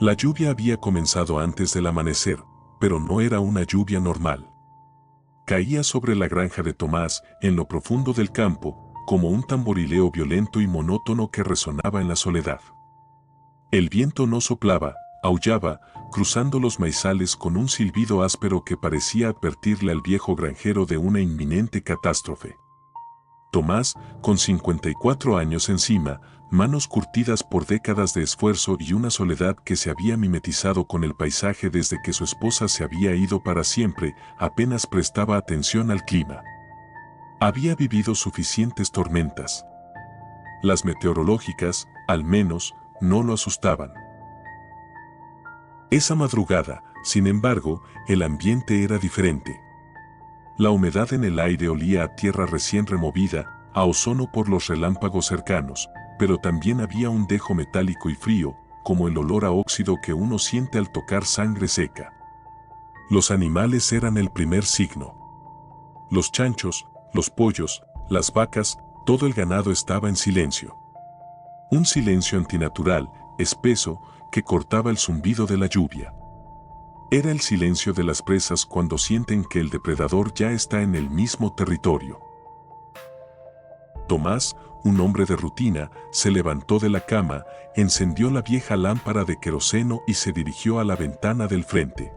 La lluvia había comenzado antes del amanecer, pero no era una lluvia normal. Caía sobre la granja de Tomás, en lo profundo del campo, como un tamborileo violento y monótono que resonaba en la soledad. El viento no soplaba, aullaba, cruzando los maizales con un silbido áspero que parecía advertirle al viejo granjero de una inminente catástrofe. Tomás, con 54 años encima, manos curtidas por décadas de esfuerzo y una soledad que se había mimetizado con el paisaje desde que su esposa se había ido para siempre, apenas prestaba atención al clima. Había vivido suficientes tormentas. Las meteorológicas, al menos, no lo asustaban. Esa madrugada, sin embargo, el ambiente era diferente. La humedad en el aire olía a tierra recién removida, a ozono por los relámpagos cercanos, pero también había un dejo metálico y frío, como el olor a óxido que uno siente al tocar sangre seca. Los animales eran el primer signo. Los chanchos, los pollos, las vacas, todo el ganado estaba en silencio. Un silencio antinatural, espeso, que cortaba el zumbido de la lluvia. Era el silencio de las presas cuando sienten que el depredador ya está en el mismo territorio. Tomás, un hombre de rutina, se levantó de la cama, encendió la vieja lámpara de queroseno y se dirigió a la ventana del frente.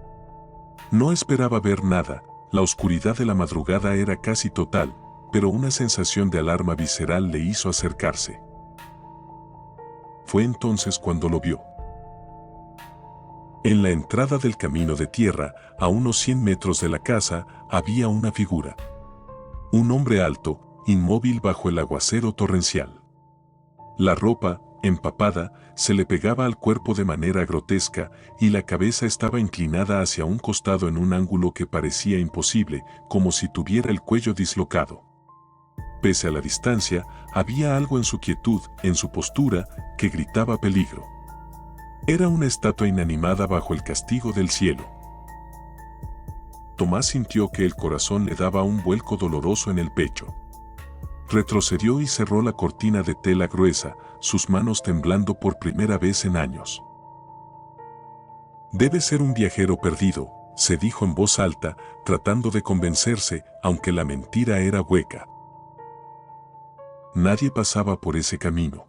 No esperaba ver nada, la oscuridad de la madrugada era casi total, pero una sensación de alarma visceral le hizo acercarse. Fue entonces cuando lo vio. En la entrada del camino de tierra, a unos 100 metros de la casa, había una figura. Un hombre alto, inmóvil bajo el aguacero torrencial. La ropa, empapada, se le pegaba al cuerpo de manera grotesca y la cabeza estaba inclinada hacia un costado en un ángulo que parecía imposible, como si tuviera el cuello dislocado. Pese a la distancia, había algo en su quietud, en su postura, que gritaba peligro. Era una estatua inanimada bajo el castigo del cielo. Tomás sintió que el corazón le daba un vuelco doloroso en el pecho. Retrocedió y cerró la cortina de tela gruesa, sus manos temblando por primera vez en años. Debe ser un viajero perdido, se dijo en voz alta, tratando de convencerse, aunque la mentira era hueca. Nadie pasaba por ese camino.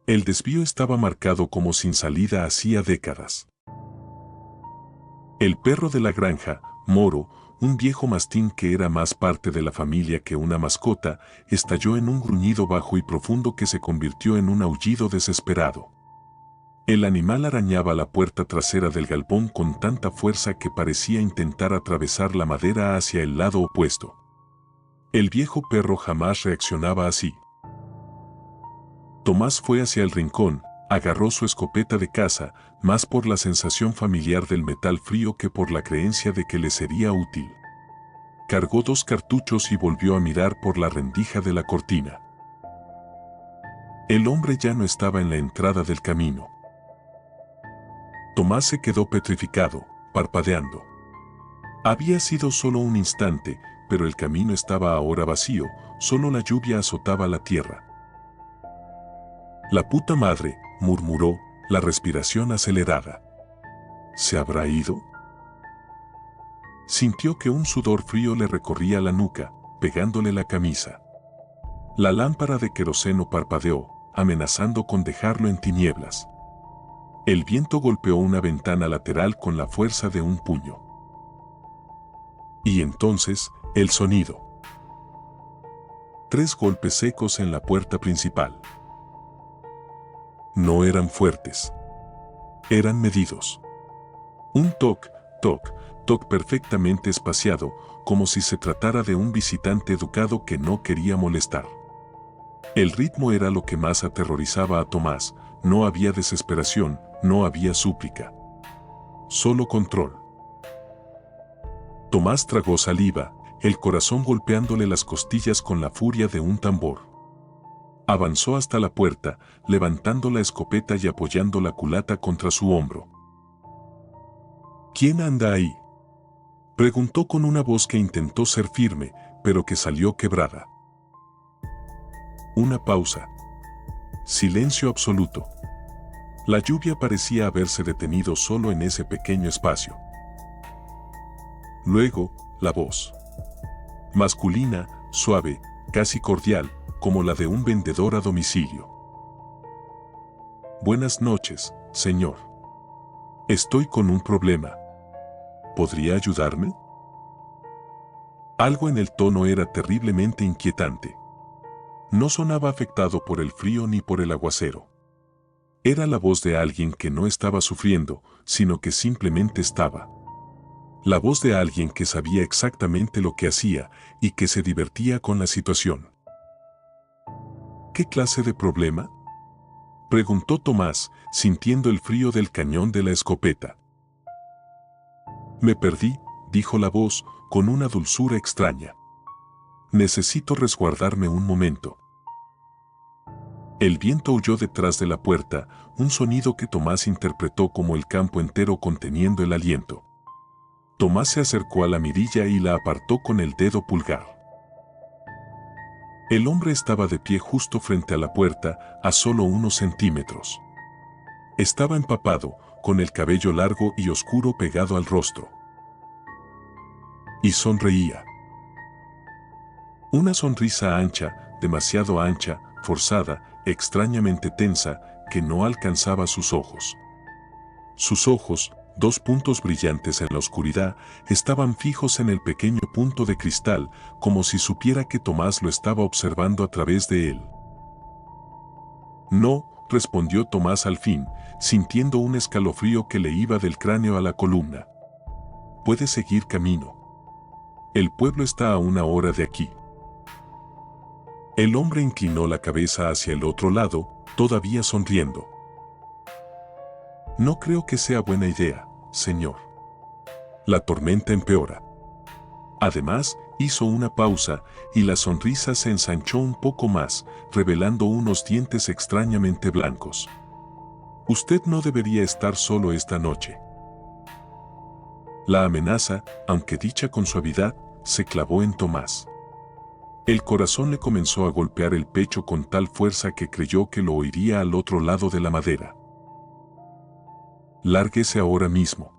El desvío estaba marcado como sin salida hacía décadas. El perro de la granja, Moro, un viejo mastín que era más parte de la familia que una mascota, estalló en un gruñido bajo y profundo que se convirtió en un aullido desesperado. El animal arañaba la puerta trasera del galpón con tanta fuerza que parecía intentar atravesar la madera hacia el lado opuesto. El viejo perro jamás reaccionaba así. Tomás fue hacia el rincón, agarró su escopeta de caza, más por la sensación familiar del metal frío que por la creencia de que le sería útil. Cargó 2 cartuchos y volvió a mirar por la rendija de la cortina. El hombre ya no estaba en la entrada del camino. Tomás se quedó petrificado, parpadeando. Había sido solo un instante, pero el camino estaba ahora vacío, solo la lluvia azotaba la tierra. «La puta madre», murmuró, la respiración acelerada. ¿Se habrá ido? Sintió que un sudor frío le recorría la nuca, pegándole la camisa. La lámpara de queroseno parpadeó, amenazando con dejarlo en tinieblas. El viento golpeó una ventana lateral con la fuerza de un puño. Y entonces, el sonido. 3 golpes secos en la puerta principal. No eran fuertes. Eran medidos. Un toc, toc, toc perfectamente espaciado, como si se tratara de un visitante educado que no quería molestar. El ritmo era lo que más aterrorizaba a Tomás, no había desesperación, no había súplica. Solo control. Tomás tragó saliva, el corazón golpeándole las costillas con la furia de un tambor. Avanzó hasta la puerta, levantando la escopeta y apoyando la culata contra su hombro. ¿Quién anda ahí?, preguntó con una voz que intentó ser firme, pero que salió quebrada. Una pausa. Silencio absoluto. La lluvia parecía haberse detenido solo en ese pequeño espacio. Luego, la voz. Masculina, suave, casi cordial, como la de un vendedor a domicilio. Buenas noches, señor. Estoy con un problema. ¿Podría ayudarme? Algo en el tono era terriblemente inquietante. No sonaba afectado por el frío ni por el aguacero. Era la voz de alguien que no estaba sufriendo, sino que simplemente estaba. La voz de alguien que sabía exactamente lo que hacía y que se divertía con la situación. ¿Qué clase de problema?, preguntó Tomás, sintiendo el frío del cañón de la escopeta. Me perdí, dijo la voz, con una dulzura extraña. Necesito resguardarme un momento. El viento huyó detrás de la puerta, un sonido que Tomás interpretó como el campo entero conteniendo el aliento. Tomás se acercó a la mirilla y la apartó con el dedo pulgar. El hombre estaba de pie justo frente a la puerta, a solo unos centímetros. Estaba empapado, con el cabello largo y oscuro pegado al rostro. Y sonreía. Una sonrisa ancha, demasiado ancha, forzada, extrañamente tensa, que no alcanzaba sus ojos. Sus ojos, dos puntos brillantes en la oscuridad, estaban fijos en el pequeño punto de cristal, como si supiera que Tomás lo estaba observando a través de él. No, respondió Tomás al fin, sintiendo un escalofrío que le iba del cráneo a la columna. Puede seguir camino. El pueblo está a 1 hora de aquí. El hombre inclinó la cabeza hacia el otro lado, todavía sonriendo. No creo que sea buena idea, señor. La tormenta empeora. Además, hizo una pausa y la sonrisa se ensanchó un poco más, revelando unos dientes extrañamente blancos. Usted no debería estar solo esta noche. La amenaza, aunque dicha con suavidad, se clavó en Tomás. El corazón le comenzó a golpear el pecho con tal fuerza que creyó que lo oiría al otro lado de la madera. «Lárguese ahora mismo»,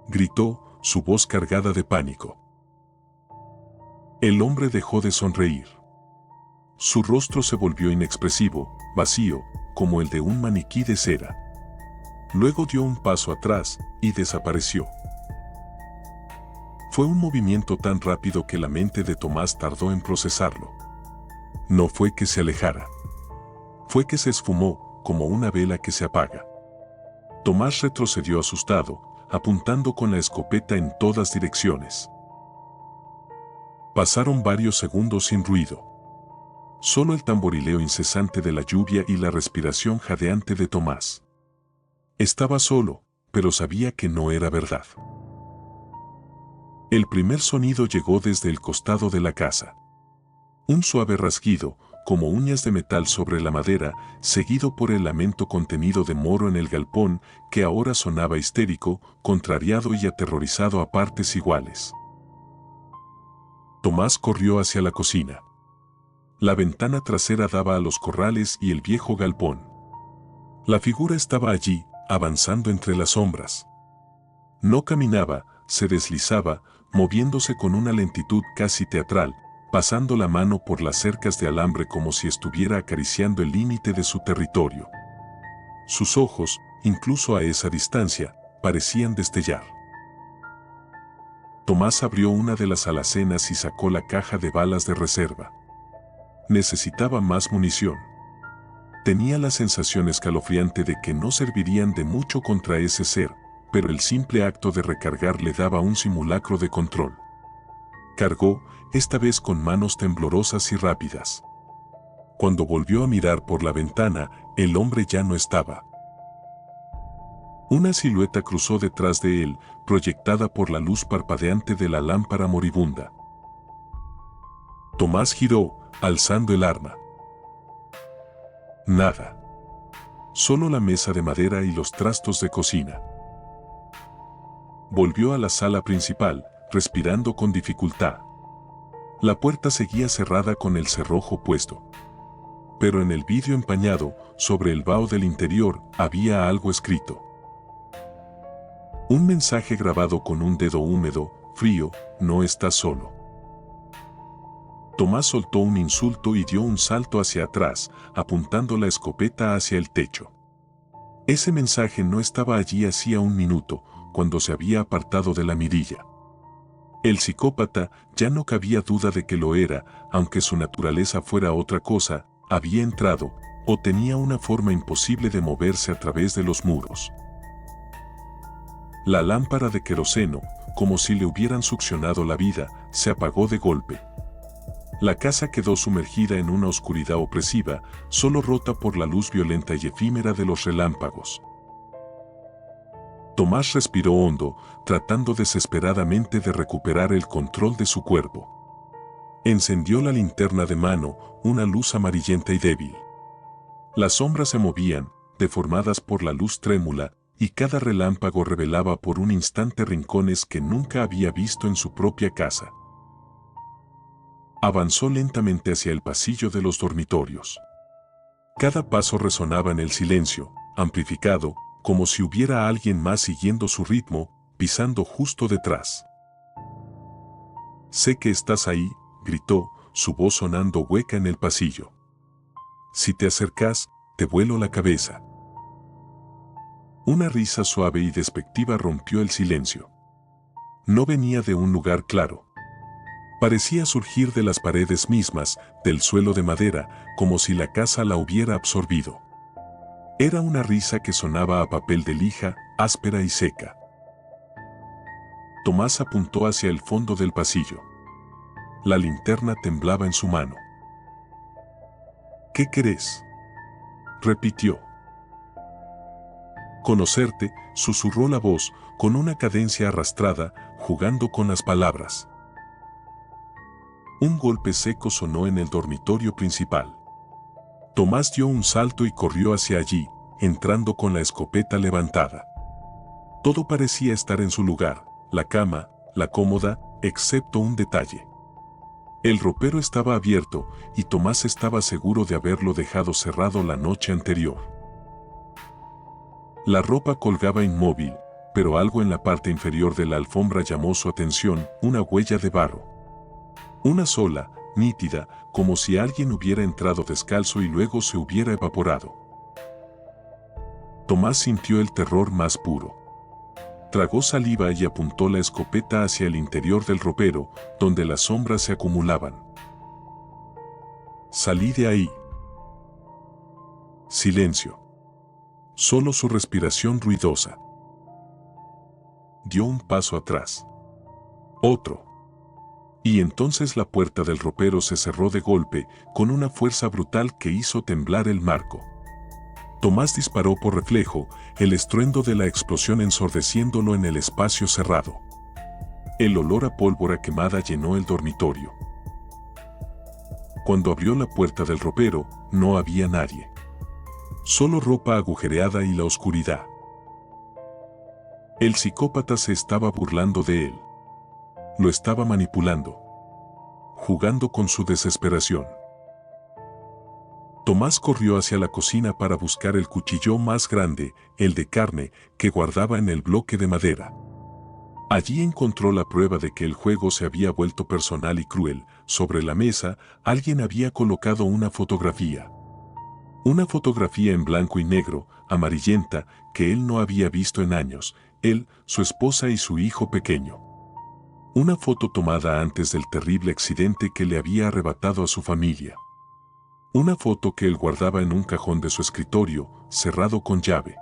gritó, su voz cargada de pánico. El hombre dejó de sonreír. Su rostro se volvió inexpresivo, vacío, como el de un maniquí de cera. Luego dio un paso atrás y desapareció. Fue un movimiento tan rápido que la mente de Tomás tardó en procesarlo. No fue que se alejara. Fue que se esfumó, como una vela que se apaga. Tomás retrocedió asustado, apuntando con la escopeta en todas direcciones. Pasaron varios segundos sin ruido. Solo el tamborileo incesante de la lluvia y la respiración jadeante de Tomás. Estaba solo, pero sabía que no era verdad. El primer sonido llegó desde el costado de la casa. Un suave rasguido, como uñas de metal sobre la madera, seguido por el lamento contenido de Moro en el galpón, que ahora sonaba histérico, contrariado y aterrorizado a partes iguales. Tomás corrió hacia la cocina. La ventana trasera daba a los corrales y el viejo galpón. La figura estaba allí, avanzando entre las sombras. No caminaba, se deslizaba, moviéndose con una lentitud casi teatral, pasando la mano por las cercas de alambre como si estuviera acariciando el límite de su territorio. Sus ojos, incluso a esa distancia, parecían destellar. Tomás abrió una de las alacenas y sacó la caja de balas de reserva. Necesitaba más munición. Tenía la sensación escalofriante de que no servirían de mucho contra ese ser, pero el simple acto de recargar le daba un simulacro de control. Cargó, esta vez con manos temblorosas y rápidas. Cuando volvió a mirar por la ventana, el hombre ya no estaba. Una silueta cruzó detrás de él, proyectada por la luz parpadeante de la lámpara moribunda. Tomás giró, alzando el arma. Nada. Solo la mesa de madera y los trastos de cocina. Volvió a la sala principal, respirando con dificultad. La puerta seguía cerrada con el cerrojo puesto. pero en el vidrio empañado, sobre el vaho del interior, había algo escrito. Un mensaje grabado con un dedo húmedo, frío: no estás solo. Tomás soltó un insulto y dio un salto hacia atrás, apuntando la escopeta hacia el techo. Ese mensaje no estaba allí hacía un minuto, cuando se había apartado de la mirilla. El psicópata, ya no cabía duda de que lo era, aunque su naturaleza fuera otra cosa, había entrado, o tenía una forma imposible de moverse a través de los muros. La lámpara de queroseno, como si le hubieran succionado la vida, se apagó de golpe. La casa quedó sumergida en una oscuridad opresiva, solo rota por la luz violenta y efímera de los relámpagos. Tomás respiró hondo, tratando desesperadamente de recuperar el control de su cuerpo. Encendió la linterna de mano, una luz amarillenta y débil. Las sombras se movían, deformadas por la luz trémula, y cada relámpago revelaba por un instante rincones que nunca había visto en su propia casa. Avanzó lentamente hacia el pasillo de los dormitorios. Cada paso resonaba en el silencio, amplificado, como si hubiera alguien más siguiendo su ritmo, pisando justo detrás. «Sé que estás ahí», gritó, su voz sonando hueca en el pasillo. «Si te acercas, te vuelo la cabeza». Una risa suave y despectiva rompió el silencio. No venía de un lugar claro. Parecía surgir de las paredes mismas, del suelo de madera, como si la casa la hubiera absorbido. Era una risa que sonaba a papel de lija, áspera y seca. Tomás apuntó hacia el fondo del pasillo. La linterna temblaba en su mano. «¿Qué querés?», repitió. «Conocerte», susurró la voz, con una cadencia arrastrada, jugando con las palabras. Un golpe seco sonó en el dormitorio principal. Tomás dio un salto y corrió hacia allí, entrando con la escopeta levantada. Todo parecía estar en su lugar, la cama, la cómoda, excepto un detalle. El ropero estaba abierto, y Tomás estaba seguro de haberlo dejado cerrado la noche anterior. La ropa colgaba inmóvil, pero algo en la parte inferior de la alfombra llamó su atención: una huella de barro. Una sola, nítida, como si alguien hubiera entrado descalzo y luego se hubiera evaporado. Tomás sintió el terror más puro. Tragó saliva y apuntó la escopeta hacia el interior del ropero, donde las sombras se acumulaban. «Salí de ahí». Silencio. Solo su respiración ruidosa. Dio un paso atrás. Otro. Y entonces la puerta del ropero se cerró de golpe, con una fuerza brutal que hizo temblar el marco. Tomás disparó por reflejo, el estruendo de la explosión ensordeciéndolo en el espacio cerrado. El olor a pólvora quemada llenó el dormitorio. Cuando abrió la puerta del ropero, no había nadie. Solo ropa agujereada y la oscuridad. El psicópata se estaba burlando de él. Lo estaba manipulando. Jugando con su desesperación. Tomás corrió hacia la cocina para buscar el cuchillo más grande, el de carne, que guardaba en el bloque de madera. Allí encontró la prueba de que el juego se había vuelto personal y cruel. Sobre la mesa, alguien había colocado una fotografía. Una fotografía en blanco y negro, amarillenta, que él no había visto en años, él, su esposa y su hijo pequeño. Una foto tomada antes del terrible accidente que le había arrebatado a su familia. Una foto que él guardaba en un cajón de su escritorio, cerrado con llave.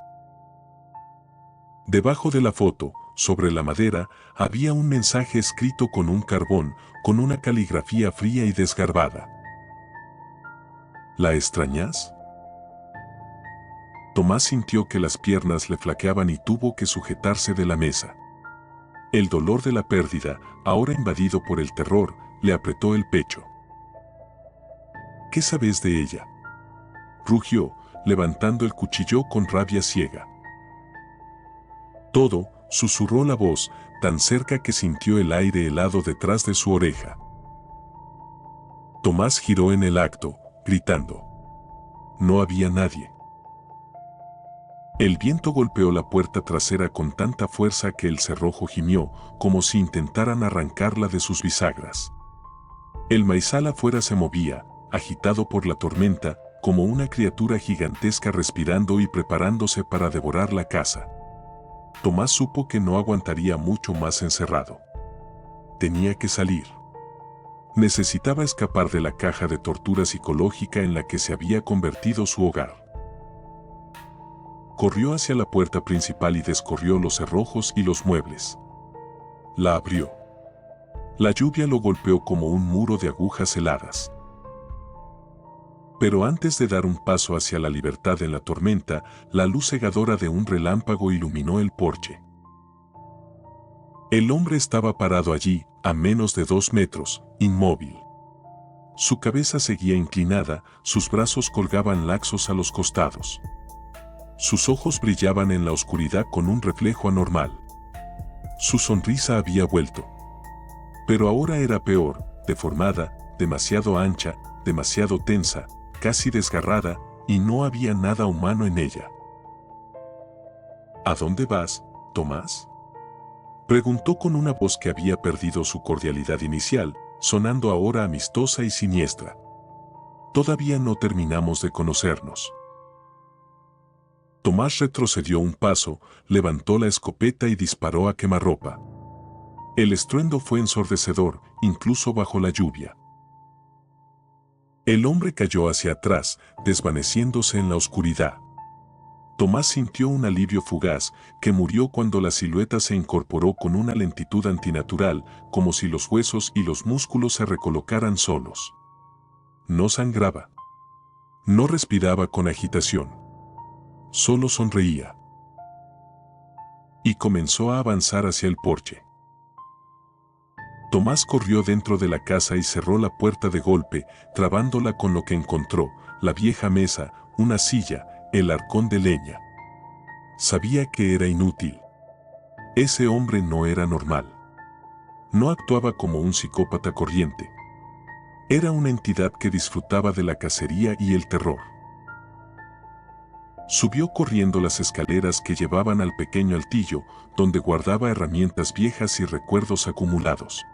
Debajo de la foto, sobre la madera, había un mensaje escrito con un carbón, con una caligrafía fría y desgarbada. ¿La extrañas? Tomás sintió que las piernas le flaqueaban y tuvo que sujetarse de la mesa. El dolor de la pérdida, ahora invadido por el terror, le apretó el pecho. ¿Qué sabes de ella?, rugió, levantando el cuchillo con rabia ciega. Todo, susurró la voz, tan cerca que sintió el aire helado detrás de su oreja. Tomás giró en el acto, gritando. No había nadie. El viento golpeó la puerta trasera con tanta fuerza que el cerrojo gimió, como si intentaran arrancarla de sus bisagras. El maizal afuera se movía, agitado por la tormenta, como una criatura gigantesca respirando y preparándose para devorar la casa. Tomás supo que no aguantaría mucho más encerrado. Tenía que salir. Necesitaba escapar de la caja de tortura psicológica en la que se había convertido su hogar. Corrió hacia la puerta principal y descorrió los cerrojos y los muebles. La abrió. La lluvia lo golpeó como un muro de agujas heladas. Pero antes de dar un paso hacia la libertad en la tormenta, la luz cegadora de un relámpago iluminó el porche. El hombre estaba parado allí, a menos de 2 metros, inmóvil. Su cabeza seguía inclinada, sus brazos colgaban laxos a los costados. Sus ojos brillaban en la oscuridad con un reflejo anormal. Su sonrisa había vuelto. Pero ahora era peor, deformada, demasiado ancha, demasiado tensa, casi desgarrada, y no había nada humano en ella. ¿A dónde vas, Tomás?, preguntó con una voz que había perdido su cordialidad inicial, sonando ahora amistosa y siniestra. Todavía no terminamos de conocernos. Tomás retrocedió un paso, levantó la escopeta y disparó a quemarropa. El estruendo fue ensordecedor, incluso bajo la lluvia. El hombre cayó hacia atrás, desvaneciéndose en la oscuridad. Tomás sintió un alivio fugaz, que murió cuando la silueta se incorporó con una lentitud antinatural, como si los huesos y los músculos se recolocaran solos. No sangraba. No respiraba con agitación. Solo sonreía. Y comenzó a avanzar hacia el porche. Tomás corrió dentro de la casa y cerró la puerta de golpe, trabándola con lo que encontró: la vieja mesa, una silla, el arcón de leña. Sabía que era inútil. Ese hombre no era normal. No actuaba como un psicópata corriente. Era una entidad que disfrutaba de la cacería y el terror. Subió corriendo las escaleras que llevaban al pequeño altillo, donde guardaba herramientas viejas y recuerdos acumulados.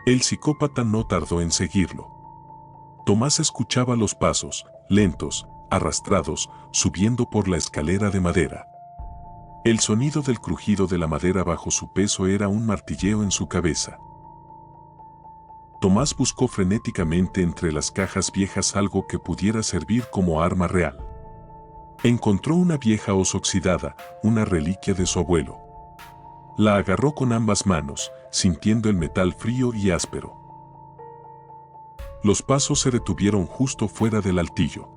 El psicópata no tardó en seguirlo. Tomás escuchaba los pasos, lentos, arrastrados, subiendo por la escalera de madera. El sonido del crujido de la madera bajo su peso era un martilleo en su cabeza. Tomás buscó frenéticamente entre las cajas viejas algo que pudiera servir como arma real. Encontró una vieja hoz oxidada, una reliquia de su abuelo. La agarró con ambas manos, sintiendo el metal frío y áspero. Los pasos se detuvieron justo fuera del altillo.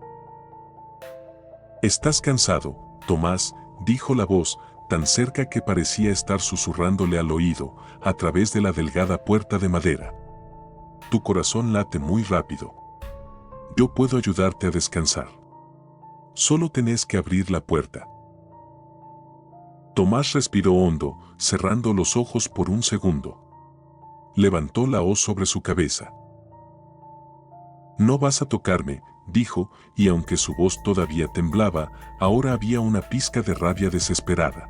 «¿Estás cansado, Tomás?», dijo la voz, tan cerca que parecía estar susurrándole al oído, a través de la delgada puerta de madera. «Tu corazón late muy rápido. Yo puedo ayudarte a descansar. Solo tenés que abrir la puerta». Tomás respiró hondo, cerrando los ojos por un segundo. Levantó la hoz sobre su cabeza. «No vas a tocarme», dijo, y aunque su voz todavía temblaba, ahora había una pizca de rabia desesperada.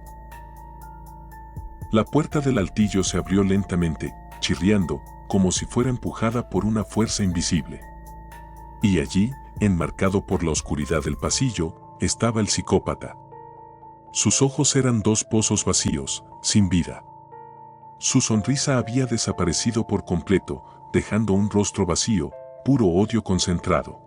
La puerta del altillo se abrió lentamente, chirriando, como si fuera empujada por una fuerza invisible. Y allí, enmarcado por la oscuridad del pasillo, estaba el psicópata. Sus ojos eran 2 pozos vacíos, sin vida. Su sonrisa había desaparecido por completo, dejando un rostro vacío, puro odio concentrado.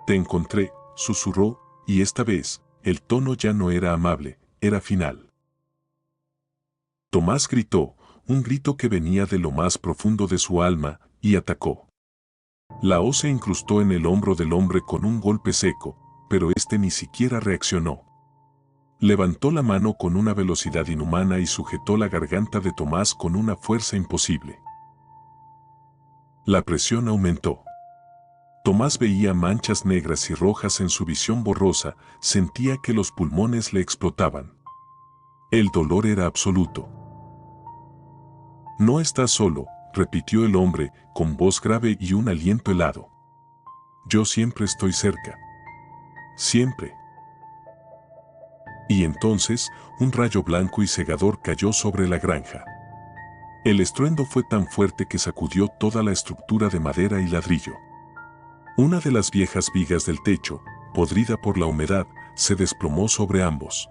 «Te encontré», susurró, y esta vez, el tono ya no era amable, era final. Tomás gritó, un grito que venía de lo más profundo de su alma, y atacó. La hoz se incrustó en el hombro del hombre con un golpe seco, pero este ni siquiera reaccionó. Levantó la mano con una velocidad inhumana y sujetó la garganta de Tomás con una fuerza imposible. La presión aumentó. Tomás veía manchas negras y rojas en su visión borrosa, sentía que los pulmones le explotaban. El dolor era absoluto. «No estás solo», repitió el hombre, con voz grave y un aliento helado. Yo siempre estoy cerca. Siempre. Y entonces, un rayo blanco y cegador cayó sobre la granja. El estruendo fue tan fuerte que sacudió toda la estructura de madera y ladrillo. Una de las viejas vigas del techo, podrida por la humedad, se desplomó sobre ambos.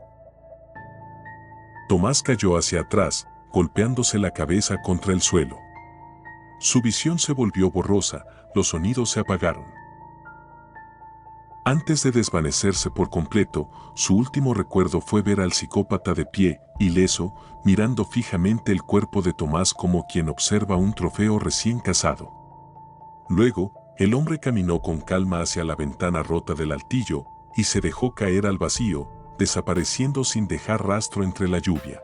Tomás cayó hacia atrás, golpeándose la cabeza contra el suelo. Su visión se volvió borrosa, los sonidos se apagaron. Antes de desvanecerse por completo, su último recuerdo fue ver al psicópata de pie, ileso, mirando fijamente el cuerpo de Tomás como quien observa un trofeo recién cazado. Luego, el hombre caminó con calma hacia la ventana rota del altillo y se dejó caer al vacío, desapareciendo sin dejar rastro entre la lluvia.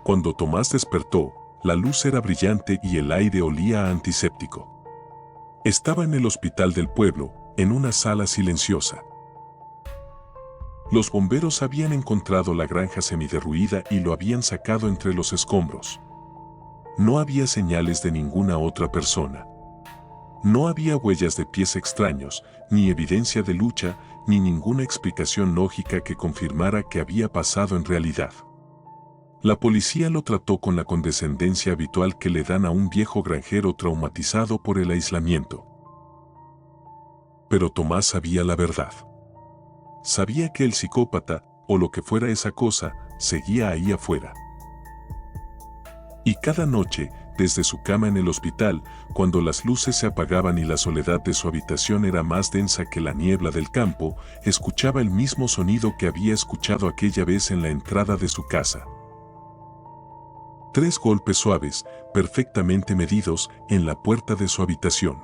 Cuando Tomás despertó, la luz era brillante y el aire olía a antiséptico. Estaba en el hospital del pueblo, en una sala silenciosa. Los bomberos habían encontrado la granja semiderruida y lo habían sacado entre los escombros. No había señales de ninguna otra persona. No había huellas de pies extraños, ni evidencia de lucha, ni ninguna explicación lógica que confirmara que había pasado en realidad. La policía lo trató con la condescendencia habitual que le dan a un viejo granjero traumatizado por el aislamiento. Pero Tomás sabía la verdad. Sabía que el psicópata, o lo que fuera esa cosa, seguía ahí afuera. Y cada noche, desde su cama en el hospital, cuando las luces se apagaban y la soledad de su habitación era más densa que la niebla del campo, escuchaba el mismo sonido que había escuchado aquella vez en la entrada de su casa. 3 golpes suaves, perfectamente medidos, en la puerta de su habitación.